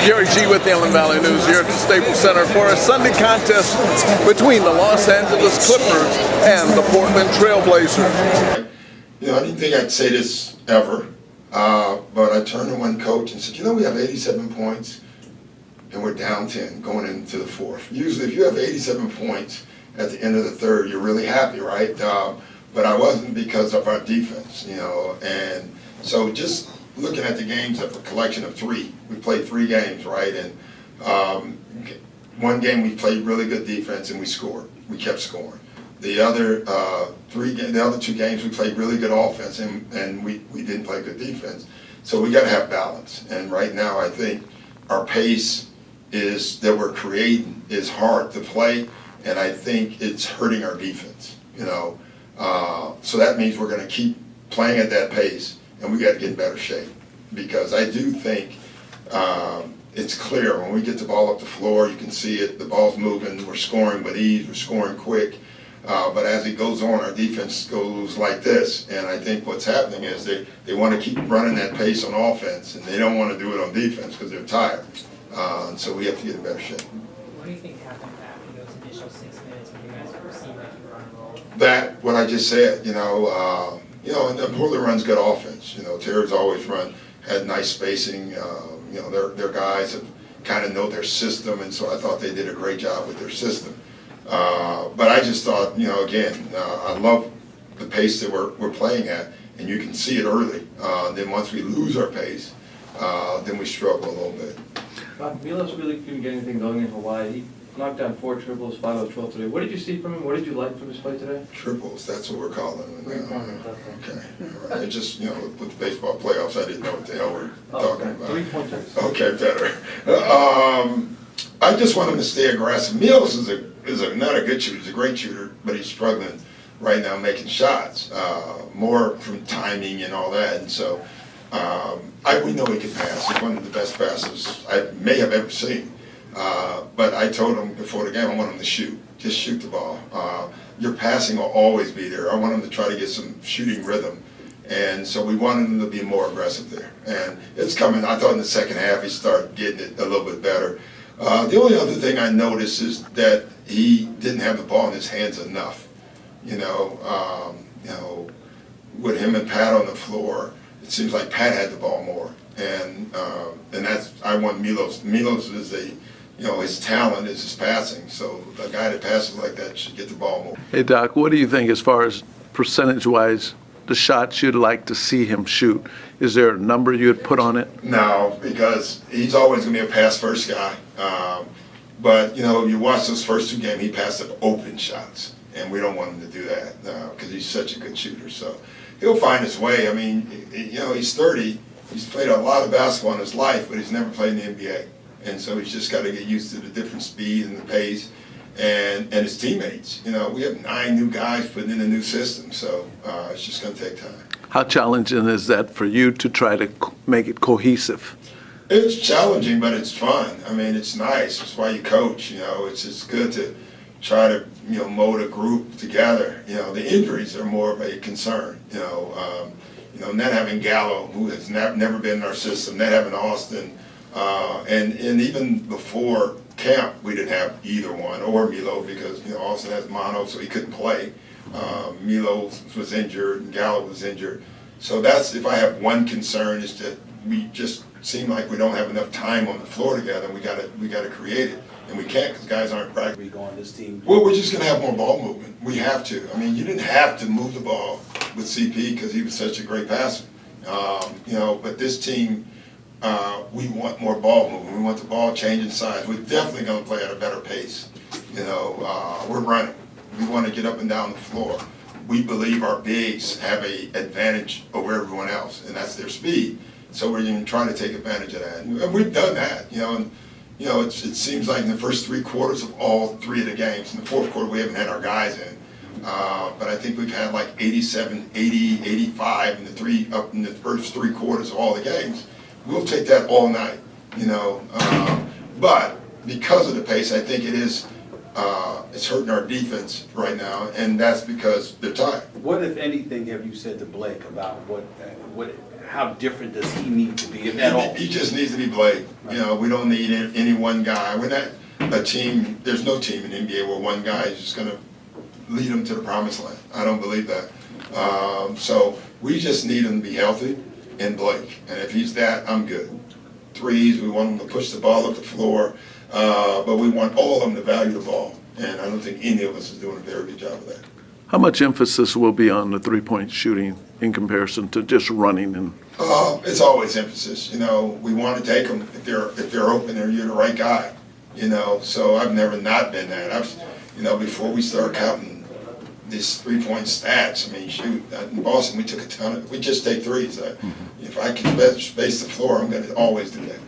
Gary G with the Inland Valley News here at the Staples Center for a Sunday contest between the Los Angeles Clippers and the Portland Trailblazers. You know, I didn't think I'd say this ever, but I turned to one coach and said, you know, we have 87 points and we're down 10 going into the fourth. Usually if you have 87 points at the end of the third, you're really happy, right? But I wasn't because of our defense, you know, and so just looking at the games of a collection of three. We played 3 games, right? And one game we played really good defense and we scored. We kept scoring. The other the other 2 games we played really good offense and we didn't play good defense. So we got to have balance. And right now I think our pace is that we're creating is hard to play, and I think it's hurting our defense. You know, so that means we're going to keep playing at that pace. And we got to get in better shape, because I do think it's clear when we get the ball up the floor, you can see it, the ball's moving, we're scoring with ease, we're scoring quick. But as it goes on, our defense goes like this, and I think what's happening is they want to keep running that pace on offense, and they don't want to do it on defense because they're tired. And so we have to get in better shape. What do you think happened after those initial 6 minutes when you guys seemed like you were on a roll? That, what I just said, you know, and Portland runs good offense. You know, Terry's always had nice spacing. You know, their guys have kind of know their system, and so I thought they did a great job with their system. But I just thought, you know, again, I love the pace that we're playing at, and you can see it early. Then once we lose our pace, then we struggle a little bit. Milos really couldn't get anything going in Hawaii. He knocked down 4 triples, 5 of 12 today. What did you see from him? What did you like from his play today? Triples, that's what we're calling them. Okay. All right. It just, you know, with the baseball playoffs, I didn't know what the hell we're talking about. 3-pointers. Okay, better. I just want him to stay aggressive. Milos is not a good shooter. He's a great shooter, but he's struggling right now making shots, more from timing and all that. And so we know he can pass. He's one of the best passes I may have ever seen. But I told him before the game, I want him to shoot. Just shoot the ball. Your passing will always be there. I want him to try to get some shooting rhythm. And so we wanted him to be more aggressive there. And it's coming. I thought in the second half he started getting it a little bit better. The only other thing I noticed is that he didn't have the ball in his hands enough. You know, with him and Pat on the floor, it seems like Pat had the ball more. And that's, I want Milos. Milos is his talent is his passing. So a guy that passes like that should get the ball more. Hey, Doc, what do you think as far as percentage-wise, the shots you'd like to see him shoot? Is there a number you'd put on it? No, because he's always going to be a pass-first guy. But, you know, you watch those first 2 games, he passed up open shots. And we don't want him to do that because he's such a good shooter. So he'll find his way. I mean, you know, he's 30. He's played a lot of basketball in his life, but he's never played in the NBA. And so he's just got to get used to the different speed and the pace and his teammates. You know, we have 9 new guys putting in a new system, so it's just going to take time. How challenging is that for you to try to make it cohesive? It's challenging, but it's fun. I mean, it's nice. That's why you coach. You know, it's good to try to, you know, mold a group together. You know, the injuries are more of a concern. You know, not having Gallo, who has never been in our system, not having Austin, and even before camp, we didn't have either one or Milo because, you know, Austin has mono, so he couldn't play. Milo was injured, and Gallo was injured. So that's, if I have one concern, is that we just seem like we don't have enough time on the floor together, and we gotta create it. And we can't because guys aren't practicing. On this team? Well, we're just going to have more ball movement. We have to. I mean, you didn't have to move the ball with CP because he was such a great passer. You know, but this team, we want more ball movement. We want the ball changing size. We're definitely going to play at a better pace. You know, we're running. We want to get up and down the floor. We believe our bigs have an advantage over everyone else, and that's their speed. So we're going to try to take advantage of that. And we've done that, you know. And, you know, it seems like in the first 3 quarters of all 3 of the games. In the 4th quarter, we haven't had our guys in. But I think we've had like 87, 80, 85 in the first 3 quarters of all the games. We'll take that all night, you know. But because of the pace, I think it's hurting our defense right now, and that's because they're tired. What, if anything, have you said to Blake about how different does he need to be, if at all? He just needs to be Blake. You know, we don't need any one guy. We're not a team. There's no team in the NBA where one guy is just going to lead them to the promised land. I don't believe that. So we just need him to be healthy and Blake. And if he's that, I'm good. Threes, we want him to push the ball up the floor, but we want all of them to value the ball. And I don't think any of us is doing a very good job of that. How much emphasis will be on the three-point shooting in comparison to just running? And It's always emphasis. You know, we want to take them if they're open and you're the right guy. You know, so I've never not been that. Before we start counting these three-point stats, I mean, shoot, in Boston we took a ton of. We just take threes. If I can space the floor, I'm going to always do that.